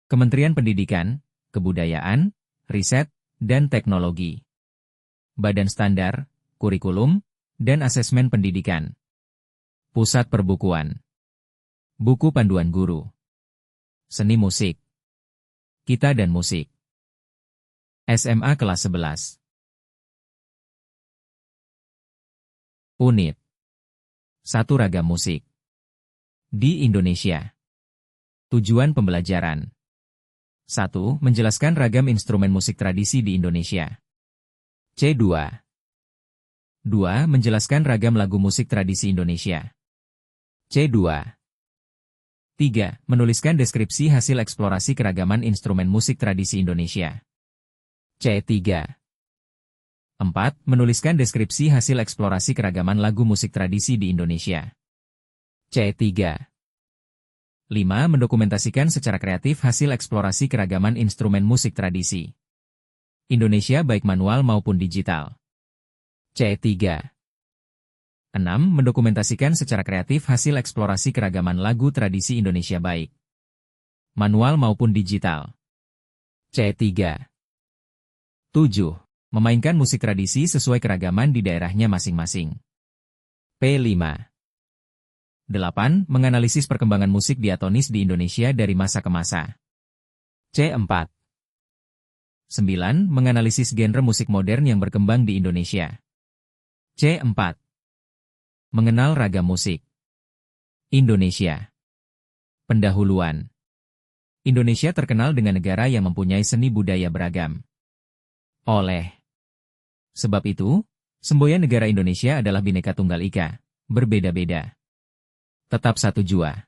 Kementerian Pendidikan, Kebudayaan, Riset, dan Teknologi. Badan Standar, Kurikulum, dan Asesmen Pendidikan. Pusat Perbukuan. Buku Panduan Guru. Seni Musik. Kita dan Musik. SMA Kelas 11. Unit 1 Ragam Musik di Indonesia. Tujuan pembelajaran 1. Menjelaskan ragam instrumen musik tradisi di Indonesia. C2. 2. Menjelaskan ragam lagu musik tradisi Indonesia. C2. 3. Menuliskan deskripsi hasil eksplorasi keragaman instrumen musik tradisi Indonesia. C3. 4. Menuliskan deskripsi hasil eksplorasi keragaman lagu musik tradisi di Indonesia. C3. 5. Mendokumentasikan secara kreatif hasil eksplorasi keragaman instrumen musik tradisi Indonesia baik manual maupun digital. C3. 6. Mendokumentasikan secara kreatif hasil eksplorasi keragaman lagu tradisi Indonesia baik manual maupun digital. C3. 7. Memainkan musik tradisi sesuai keragaman di daerahnya masing-masing. P5. 8. Menganalisis perkembangan musik diatonis di Indonesia dari masa ke masa. C4. 9. Menganalisis genre musik modern yang berkembang di Indonesia. C4. Mengenal ragam musik Indonesia. Pendahuluan. Indonesia terkenal dengan negara yang mempunyai seni budaya beragam. Oleh sebab itu, semboyan negara Indonesia adalah Bhinneka Tunggal Ika, berbeda-beda, tetap satu jua.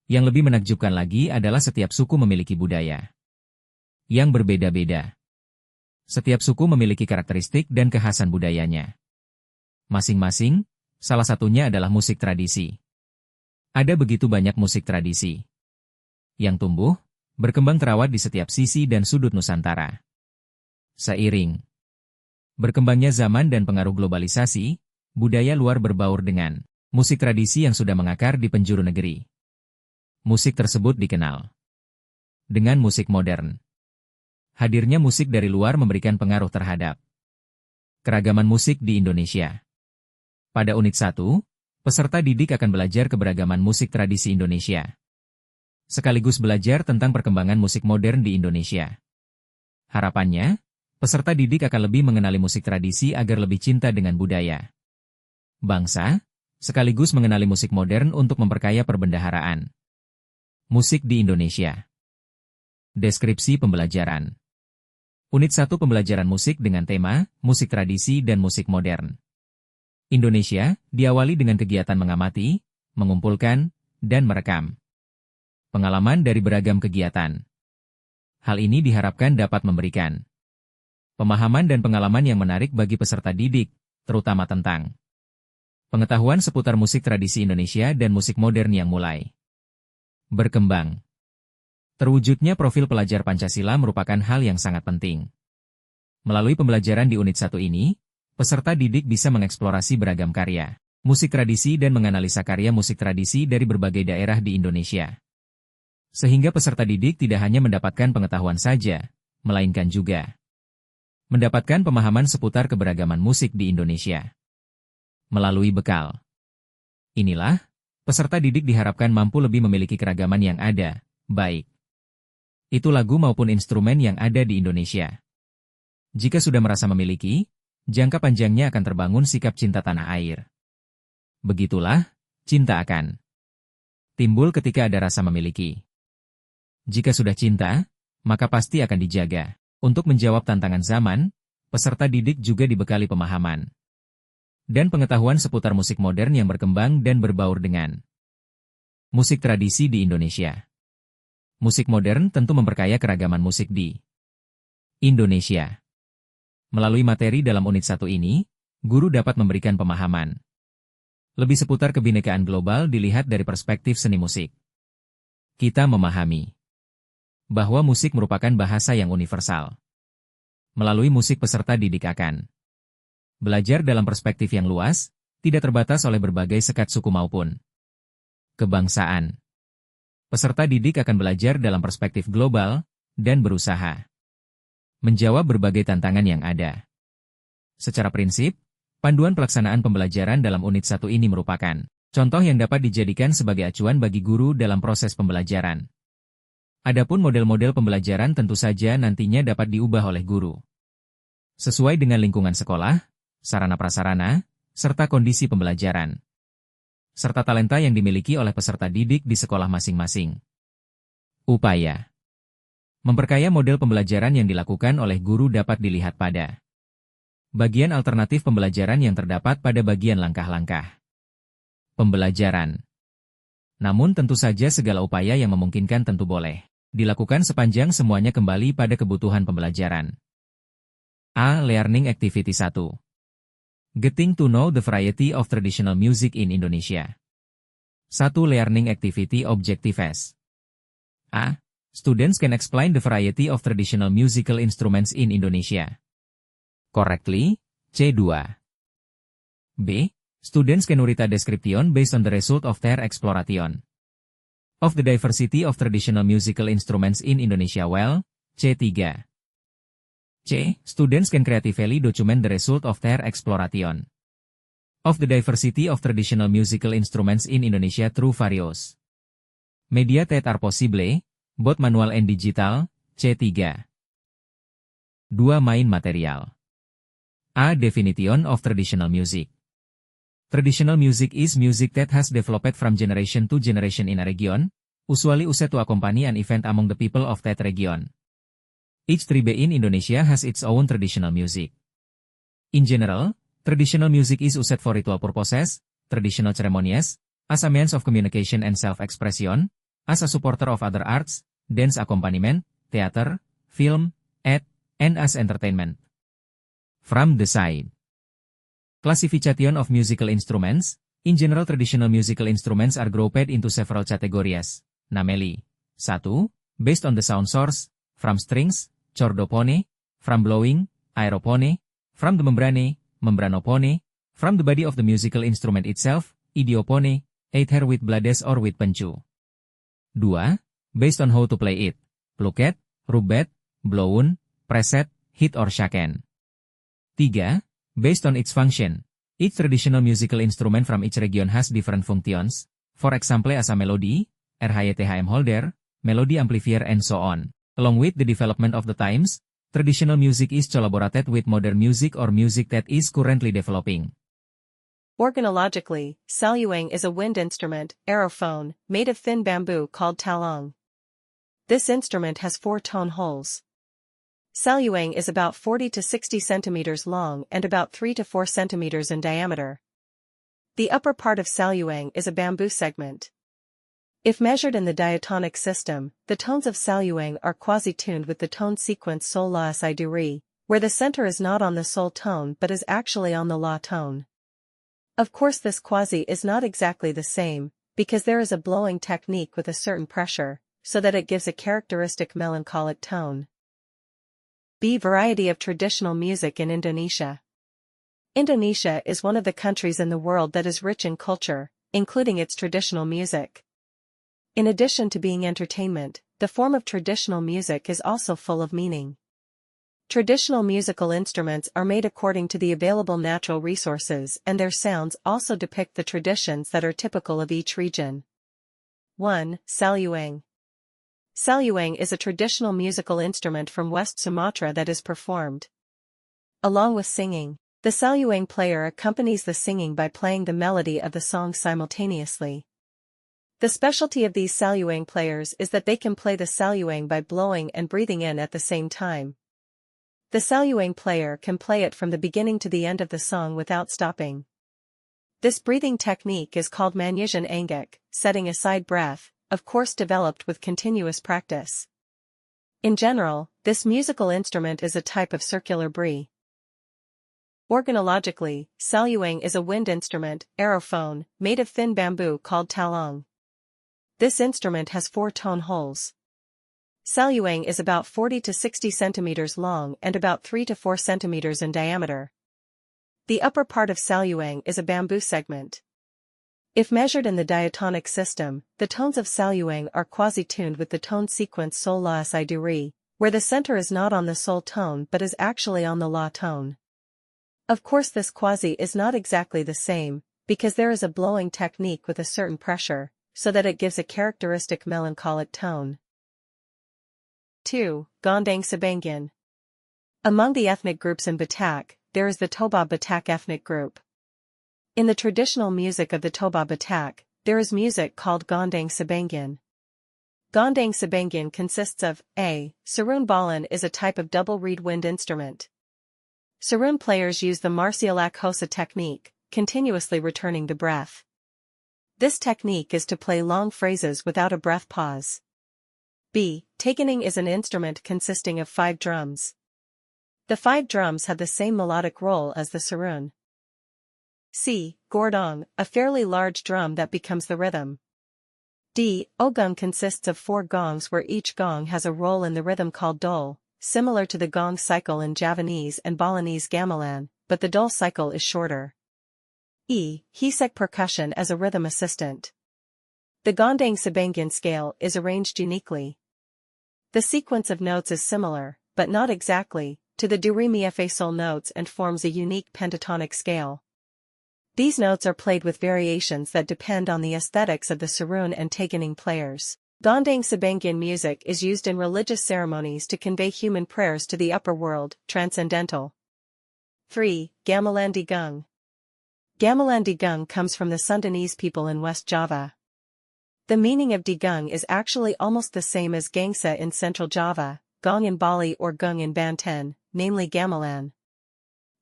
Yang lebih menakjubkan lagi adalah setiap suku memiliki budaya yang berbeda-beda. Setiap suku memiliki karakteristik dan kekhasan budayanya masing-masing, salah satunya adalah musik tradisi. Ada begitu banyak musik tradisi yang tumbuh, berkembang terawat di setiap sisi dan sudut Nusantara. Seiring berkembangnya zaman dan pengaruh globalisasi, budaya luar berbaur dengan musik tradisi yang sudah mengakar di penjuru negeri. Musik tersebut dikenal dengan musik modern. Hadirnya musik dari luar memberikan pengaruh terhadap keragaman musik di Indonesia. Pada unit 1, peserta didik akan belajar keberagaman musik tradisi Indonesia, sekaligus belajar tentang perkembangan musik modern di Indonesia. Harapannya, peserta didik akan lebih mengenali musik tradisi agar lebih cinta dengan budaya bangsa, sekaligus mengenali musik modern untuk memperkaya perbendaharaan musik di Indonesia. Deskripsi pembelajaran. Unit 1 pembelajaran musik dengan tema musik tradisi dan musik modern. Indonesia diawali dengan kegiatan mengamati, mengumpulkan, dan merekam pengalaman dari beragam kegiatan. Hal ini diharapkan dapat memberikan pemahaman dan pengalaman yang menarik bagi peserta didik, terutama tentang pengetahuan seputar musik tradisi Indonesia dan musik modern yang mulai berkembang. Terwujudnya profil pelajar Pancasila merupakan hal yang sangat penting. Melalui pembelajaran di unit 1 ini, peserta didik bisa mengeksplorasi beragam karya musik tradisi dan menganalisa karya musik tradisi dari berbagai daerah di Indonesia. Sehingga peserta didik tidak hanya mendapatkan pengetahuan saja, melainkan juga mendapatkan pemahaman seputar keberagaman musik di Indonesia. Melalui bekal inilah, peserta didik diharapkan mampu lebih memiliki keragaman yang ada, baik itu lagu maupun instrumen yang ada di Indonesia. Jika sudah merasa memiliki, jangka panjangnya akan terbangun sikap cinta tanah air. Begitulah, cinta akan timbul ketika ada rasa memiliki. Jika sudah cinta, maka pasti akan dijaga. Untuk menjawab tantangan zaman, peserta didik juga dibekali pemahaman dan pengetahuan seputar musik modern yang berkembang dan berbaur dengan musik tradisi di Indonesia. Musik modern tentu memperkaya keragaman musik di Indonesia. Melalui materi dalam unit 1 ini, guru dapat memberikan pemahaman lebih seputar kebinekaan global dilihat dari perspektif seni musik. Kita memahami bahwa musik merupakan bahasa yang universal. Melalui musik peserta didik akan belajar dalam perspektif yang luas, tidak terbatas oleh berbagai sekat suku maupun kebangsaan. Peserta didik akan belajar dalam perspektif global dan berusaha menjawab berbagai tantangan yang ada. Secara prinsip, panduan pelaksanaan pembelajaran dalam unit 1 ini merupakan contoh yang dapat dijadikan sebagai acuan bagi guru dalam proses pembelajaran. Adapun model-model pembelajaran tentu saja nantinya dapat diubah oleh guru sesuai dengan lingkungan sekolah, sarana prasarana, serta kondisi pembelajaran, serta talenta yang dimiliki oleh peserta didik di sekolah masing-masing. Upaya memperkaya model pembelajaran yang dilakukan oleh guru dapat dilihat pada bagian alternatif pembelajaran yang terdapat pada bagian langkah-langkah pembelajaran. Namun tentu saja segala upaya yang memungkinkan tentu boleh dilakukan sepanjang semuanya kembali pada kebutuhan pembelajaran. A. Learning Activity 1. Getting to know the variety of traditional music in Indonesia. 1. Learning Activity Objectives. A. Students can explain the variety of traditional musical instruments in Indonesia correctly. C2. B. Students can write a description based on the result of their exploration of the diversity of traditional musical instruments in Indonesia well. C3. C. Students can creatively document the result of their exploration of the diversity of traditional musical instruments in Indonesia through various media that are possible, both manual and digital. C3. 2. Main material. A. Definition of traditional music. Traditional music is music that has developed from generation to generation in a region, usually used to accompany an event among the people of that region. Each tribe in Indonesia has its own traditional music. In general, traditional music is used for ritual purposes, traditional ceremonies, as a means of communication and self-expression, as a supporter of other arts, dance accompaniment, theater, film, art, and as entertainment. From the side. Classification of musical instruments. In general, traditional musical instruments are grouped into several categories, namely 1. Based on the sound source, from strings, chordopone, from blowing, aeropone, from the membrane, membranopone, from the body of the musical instrument itself, idiopone, either with blades or with pencu. 2. Based on how to play it, plucked, rubbed, blown, pressed, hit or shaken. 3. Based on its function. Each traditional musical instrument from each region has different functions, for example as a melody, RHYTHM holder, melody amplifier and so on. Along with the development of the times, traditional music is collaborated with modern music or music that is currently developing. Organologically, saluang is a wind instrument, aerophone, made of thin bamboo called talong. This instrument has 4 tone holes. Saluang is about 40 to 60 centimeters long and about 3 to 4 centimeters in diameter. The upper part of saluang is a bamboo segment. If measured in the diatonic system, the tones of saluang are quasi-tuned with the tone sequence sol la si do re, where the center is not on the sol tone but is actually on the la tone. Of course this quasi is not exactly the same, because there is a blowing technique with a certain pressure, so that it gives a characteristic melancholic tone. B. Variety of traditional music in Indonesia. Indonesia is one of the countries in the world that is rich in culture, including its traditional music. In addition to being entertainment, the form of traditional music is also full of meaning. Traditional musical instruments are made according to the available natural resources and their sounds also depict the traditions that are typical of each region. 1. Saluang. Saluang is a traditional musical instrument from West Sumatra that is performed along with singing. The saluang player accompanies the singing by playing the melody of the song simultaneously. The specialty of these saluang players is that they can play the saluang by blowing and breathing in at the same time. The saluang player can play it from the beginning to the end of the song without stopping. This breathing technique is called manyusan angguk, setting aside breath, of course developed with continuous practice. In general, this musical instrument is a type of circular brie. Organologically, saluang is a wind instrument, aerophone, made of thin bamboo called talong. This instrument has 4 tone holes. Saluang is about 40 to 60 centimeters long and about 3 to 4 centimeters in diameter. The upper part of saluang is a bamboo segment. If measured in the diatonic system, the tones of saluang are quasi-tuned with the tone sequence sol la si do re, where the center is not on the sol tone but is actually on the la tone. Of course this quasi is not exactly the same, because there is a blowing technique with a certain pressure, so that it gives a characteristic melancholic tone. 2. Gondang Sabangan. Among the ethnic groups in Batak, there is the Toba Batak ethnic group. In the traditional music of the Toba Batak, there is music called Gondang Sabangan. Gondang Sabangan consists of a. Sarun balan is a type of double reed wind instrument. Sarun players use the Marsialak Hosa technique, continuously returning the breath. This technique is to play long phrases without a breath pause. B. Takening is an instrument consisting of 5 drums. The 5 drums have the same melodic role as the sarun. C. Gordong, a fairly large drum that becomes the rhythm. D. Ogong consists of 4 gongs where each gong has a role in the rhythm called dol, similar to the gong cycle in Javanese and Balinese gamelan, but the dol cycle is shorter. E. Hisek percussion as a rhythm assistant. The Gondang Sabangan scale is arranged uniquely. The sequence of notes is similar, but not exactly, to the do re mi fa sol notes and forms a unique pentatonic scale. These notes are played with variations that depend on the aesthetics of the sarun and takening players. Gondang Sabangan music is used in religious ceremonies to convey human prayers to the upper world, transcendental. 3. Gamelan Digung. Gamelan Digung comes from the Sundanese people in West Java. The meaning of Digung is actually almost the same as Gangsa in Central Java, Gong in Bali or Gung in Banten, namely gamelan.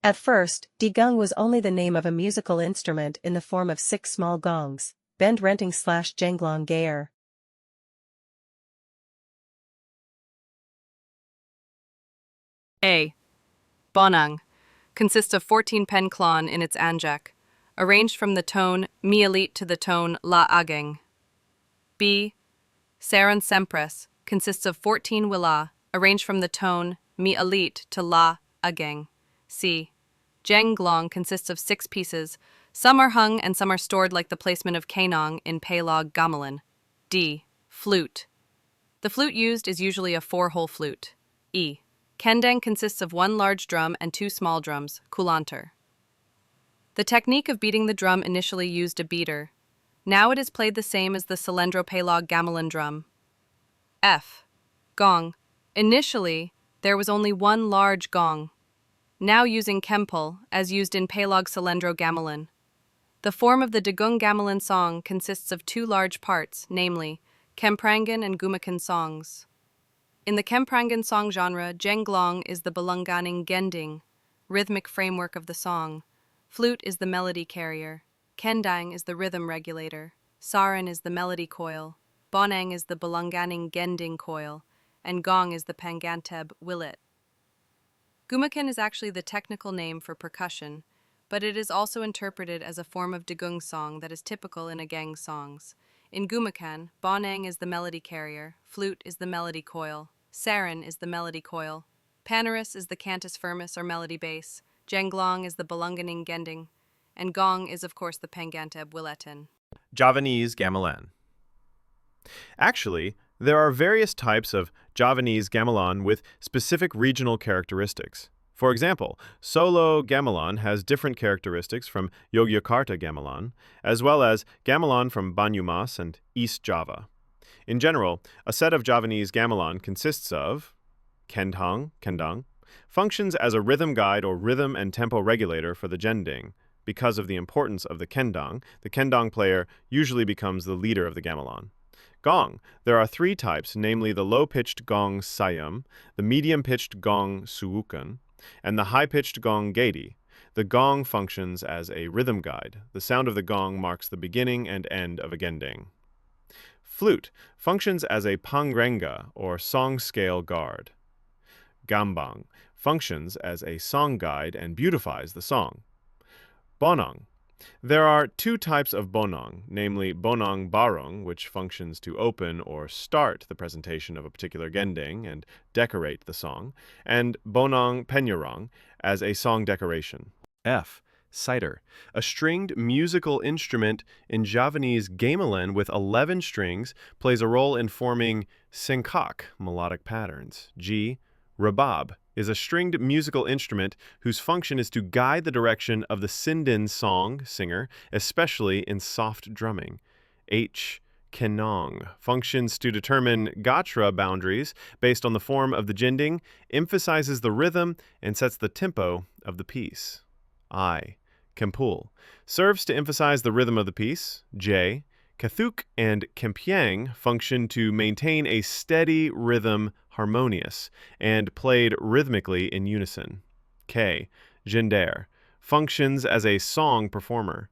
At first, Digung was only the name of a musical instrument in the form of 6 small gongs, bend renting / jenglong gayer. A. Bonang consists of 14 pen klon in its anjak, arranged from the tone mi-elite to the tone la ageng. B. Saran sempres consists of 14 wila, arranged from the tone mi-elite to la ageng. C. Jenglong consists of 6 pieces. Some are hung and some are stored like the placement of kanong in Paylog gamelan. D. Flute. The flute used is usually a 4-hole flute. E. Kendang consists of 1 large drum and 2 small drums, kulanter. The technique of beating the drum initially used a beater. Now it is played the same as the Cilindro Paylog gamelan drum. F. Gong. Initially, there was only 1 large gong. Now using kempul, as used in Paylog Cilindro gamelan. The form of the Digung gamelan song consists of 2 large parts, namely, Kemprangan and Gumakan songs. In the Kemprangan song genre, Jenglong is the Belunganing gending, rhythmic framework of the song. Flute is the melody carrier. Kendang is the rhythm regulator. Saran is the melody coil. Bonang is the Belunganing gending coil. And Gong is the Panganteb willet. Gumakan is actually the technical name for percussion, but it is also interpreted as a form of Digung song that is typical in Ageng songs. In Gumakan, Bonang is the melody carrier, flute is the melody coil, saran is the melody coil, panaris is the cantus firmus or melody bass, jenglong is the belunganing gending, and gong is of course the panganteb willetin. Javanese gamelan. Actually, there are various types of Javanese gamelan with specific regional characteristics. For example, Solo gamelan has different characteristics from Yogyakarta gamelan, as well as gamelan from Banyumas and East Java. In general, a set of Javanese gamelan consists of kendang, functions as a rhythm guide or rhythm and tempo regulator for the gending. Because of the importance of the kendang player usually becomes the leader of the gamelan. Gong. There are 3 types, namely the low-pitched gong sayam, the medium-pitched gong suukan, and the high-pitched gong gadi. The gong functions as a rhythm guide. The sound of the gong marks the beginning and end of a gending. Flute functions as a pangrenga, or song scale guard. Gambang functions as a song guide and beautifies the song. Bonang. There are 2 types of bonang, namely bonang barong, which functions to open or start the presentation of a particular gending and decorate the song, and bonang penyarong as a song decoration. F. Cider, a stringed musical instrument in Javanese gamelan with 11 strings, plays a role in forming sengkak, melodic patterns. G. Rabab is a stringed musical instrument whose function is to guide the direction of the Sindin song singer, especially in soft drumming. H. Kenong functions to determine gatra boundaries based on the form of the jinding, emphasizes the rhythm, and sets the tempo of the piece. I. Kempul serves to emphasize the rhythm of the piece. J. Kathuk and Kempiang function to maintain a steady rhythm, harmonious, and played rhythmically in unison. K. Gender functions as a song performer.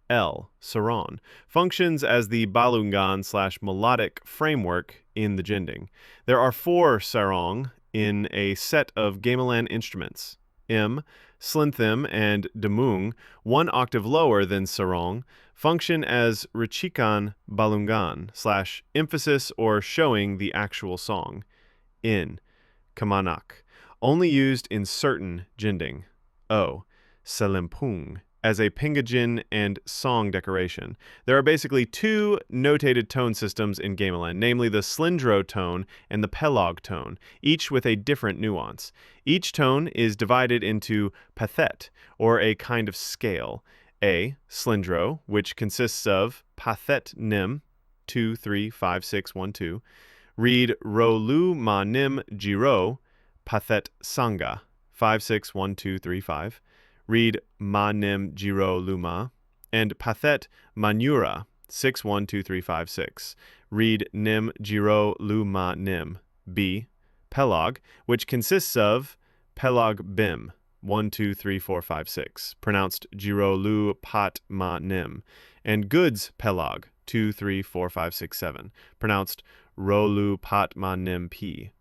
L. Saron functions as the balungan/melodic framework in the jinding. There are 4 sarong in a set of gamelan instruments. M. Slinthim and Demung, 1 octave lower than sarong, function as Richikan balungan/emphasis or showing the actual song. N. Kamanak, only used in certain jinding. O. Selimpung, as a pingajin and song decoration. There are basically 2 notated tone systems in gamelan, namely the slindro tone and the pelog tone, each with a different nuance. Each tone is divided into pathet, or a kind of scale. A. Slindro, which consists of pathet nim, 2, 3, 5, 6, 1, 2. Read ro lu ma nim jiro, pathet sanga, 5, 6, 1, 2, 3, 5. Read ma nim jiro luma, and pathet manura, 6, 1, 2, 3, 5, 6. Read nim jiro luma nim. B. Pelog, which consists of pelog bim, 1, 2, 3, 4, 5, 6, pronounced jiro lu pat ma nim, and goods pelog, 2, 3, 4, 5, 6, 7, pronounced ro lu pat ma nim p.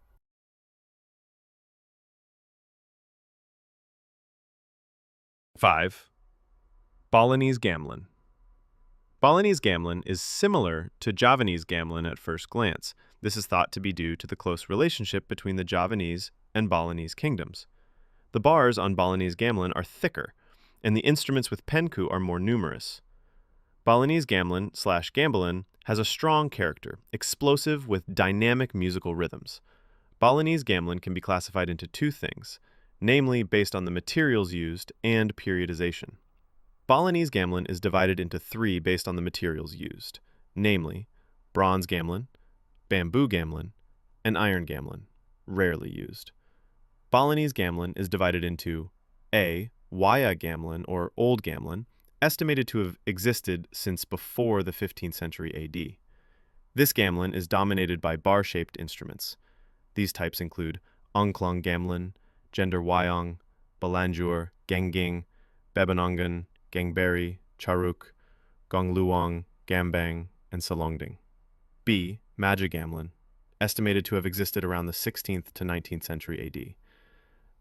Five. Balinese gamelan. Balinese gamelan is similar to Javanese gamelan at first glance. This is thought to be due to the close relationship between the Javanese and Balinese kingdoms. The bars on Balinese gamelan are thicker, and the instruments with penku are more numerous. Balinese gamelan/gambelan has a strong character, explosive with dynamic musical rhythms. Balinese gamelan can be classified into 2 things, namely based on the materials used and periodization. Balinese gamelan is divided into 3 based on the materials used, namely bronze gamelan, bamboo gamelan, and iron gamelan, rarely used. Balinese gamelan is divided into A. Waya gamelan or old gamelan, estimated to have existed since before the 15th century AD. This gamelan is dominated by bar-shaped instruments. These types include Ongklong gamelan, Gender Wayang, Balanjur, Gengging, Bebanongan, Gangberi, Charuk, Gongluang, Gambang, and Salongding. B. Maja gamelan, estimated to have existed around the 16th to 19th century AD.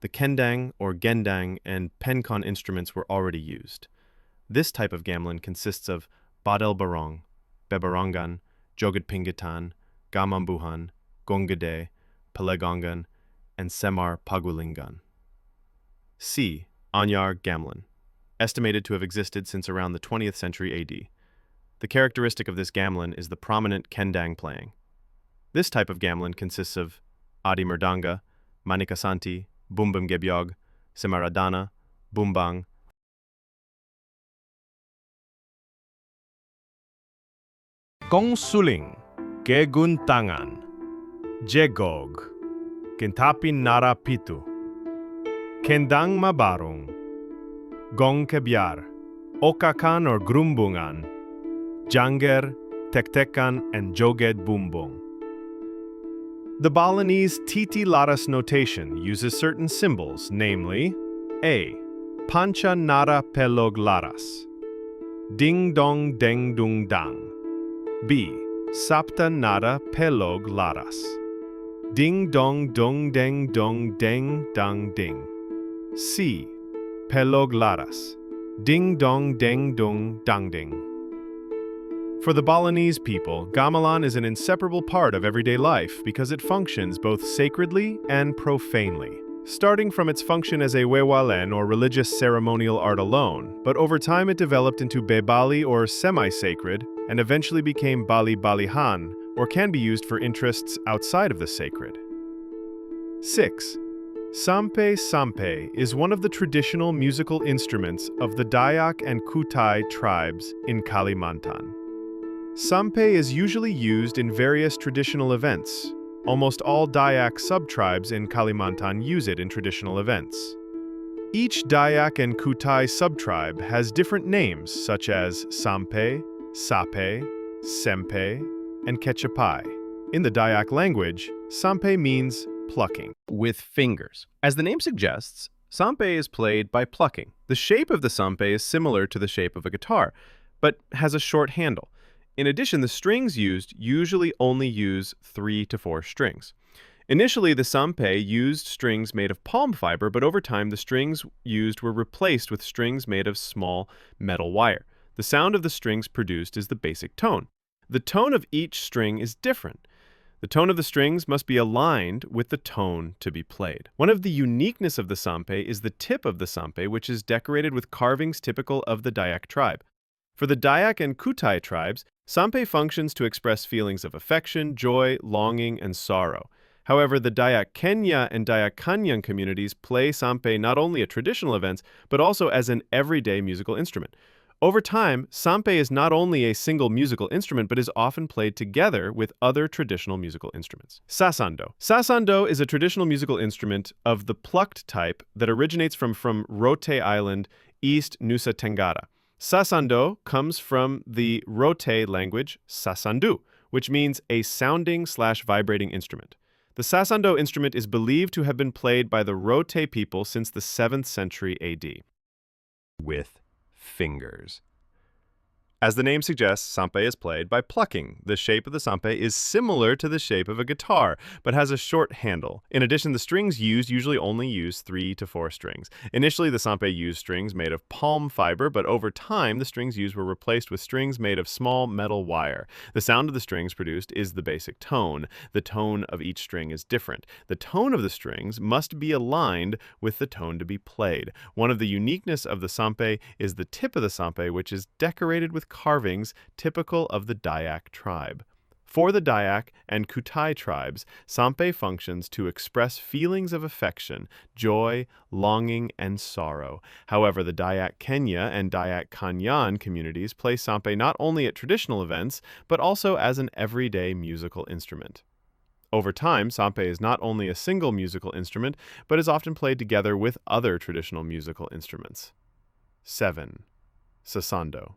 The kendang or gendang and penkon instruments were already used. This type of gamelan consists of badel barong, bebarongan, jogad pingitan, gamambuhan, gongade, palegongan, and semar pagulingan. C. Anyar gamelan, estimated to have existed since around the 20th century AD. The characteristic of this gamelan is the prominent kendang playing. This type of gamelan consists of adi merdanga, manikasanti, bumbam gebyog, semaradana, bumbang, Gongsuling, Geguntangan, Jegog, Kentapin Nara Pitu, Kendang Mabarong, Gong Kebyar, Okakan or Grumbungan, Janger, Tektekan, and Joged Bumbong. The Balinese Titi Laras notation uses certain symbols, namely A. Pancha Nara Pelog Laras, Ding Dong Deng Dung Dang. B. Sapta Nara Pelog Laras, Ding Dong Dong Deng Dong Deng Dang Ding. C. Pelog Laras, Ding Dong Deng Dong Dang Ding. For the Balinese people, gamelan is an inseparable part of everyday life because it functions both sacredly and profanely. starting from its function as a wewalen or religious ceremonial art alone, but over time it developed into bebali or semi-sacred and eventually became bali-balihan, or can be used for interests outside of the sacred. 6. Sampe is one of the traditional musical instruments of the Dayak and Kutai tribes in Kalimantan. Sampe is usually used in various traditional events. Almost all Dayak subtribes in Kalimantan use it in traditional events. Each Dayak and Kutai subtribe has different names such as Sampe, Sape, Sempe, and Kechapai. In the Dayak language, Sampe means plucking with fingers. As the name suggests, sampe is played by plucking. The shape of the sampe is similar to the shape of a guitar, but has a short handle. In addition, the strings used usually only use 3 to 4 strings. Initially, the sampe used strings made of palm fiber, but over time the strings used were replaced with strings made of small metal wire. The sound of the strings produced is the basic tone. The tone of each string is different. The tone of the strings must be aligned with the tone to be played. One of the uniqueness of the sampe is the tip of the sampe, which is decorated with carvings typical of the Dayak tribe. For the Dayak and Kutai tribes, sampe functions to express feelings of affection, joy, longing, and sorrow. However, the Dayak Kenya and Dayak Kanyan communities play sampe not only at traditional events, but also as an everyday musical instrument. Over time, sampe is not only a single musical instrument, but is often played together with other traditional musical instruments. Sasando. Sasando is a traditional musical instrument of the plucked type that originates from Rote Island, East Nusa Tenggara. Sasando comes from the Rote language Sasandu, which means a sounding/vibrating instrument. The Sasando instrument is believed to have been played by the Rote people since the 7th century AD. With fingers. As the name suggests, sampe is played by plucking. The shape of the sampe is similar to the shape of a guitar, but has a short handle. In addition, the strings used usually only use 3 to 4 strings. Initially, the sampe used strings made of palm fiber, but over time, the strings used were replaced with strings made of small metal wire. The sound of the strings produced is the basic tone. The tone of each string is different. The tone of the strings must be aligned with the tone to be played. One of the uniqueness of the sampe is the tip of the sampe, which is decorated with carvings typical of the Dayak tribe. For the Dayak and Kutai tribes, sampe functions to express feelings of affection, joy, longing, and sorrow. However, the Dayak Kenya and Dayak Kanyan communities play sampe not only at traditional events, but also as an everyday musical instrument. Over time, sampe is not only a single musical instrument, but is often played together with other traditional musical instruments. 7. Sasando.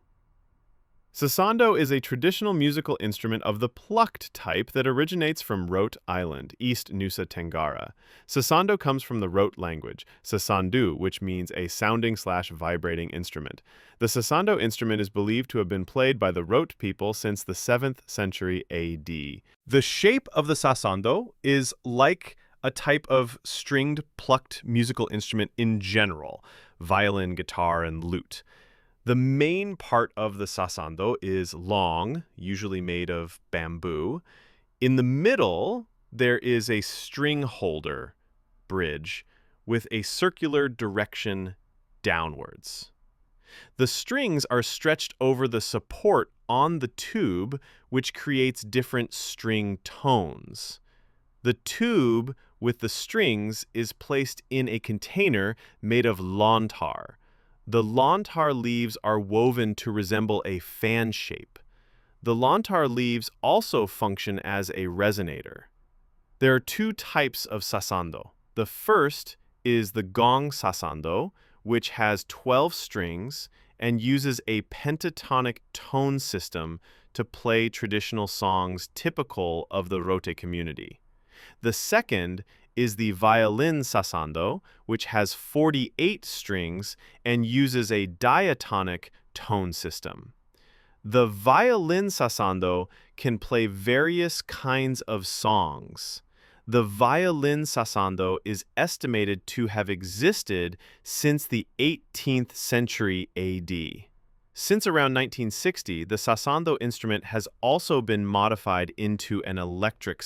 Sasando is a traditional musical instrument of the plucked type that originates from Rote Island, East Nusa Tenggara. Sasando comes from the Rote language, Sasandu, which means a sounding/vibrating instrument. The Sasando instrument is believed to have been played by the Rote people since the 7th century AD. The shape of the Sasando is like a type of stringed plucked musical instrument in general, violin, guitar, and lute. The main part of the sasando is long, usually made of bamboo. In the middle, there is a string holder bridge with a circular direction downwards. The strings are stretched over the support on the tube, which creates different string tones. The tube with the strings is placed in a container made of lontar. The lontar leaves are woven to resemble a fan shape. The lontar leaves also function as a resonator. There are 2 types of sasando. The first is the gong sasando, which has 12 strings and uses a pentatonic tone system to play traditional songs typical of the Rote community. The second is the violin sasando, which has 48 strings and uses a diatonic tone system. The violin sasando can play various kinds of songs. The violin sasando is estimated to have existed since the 18th century AD. Since around 1960, the sasando instrument has also been modified into an electric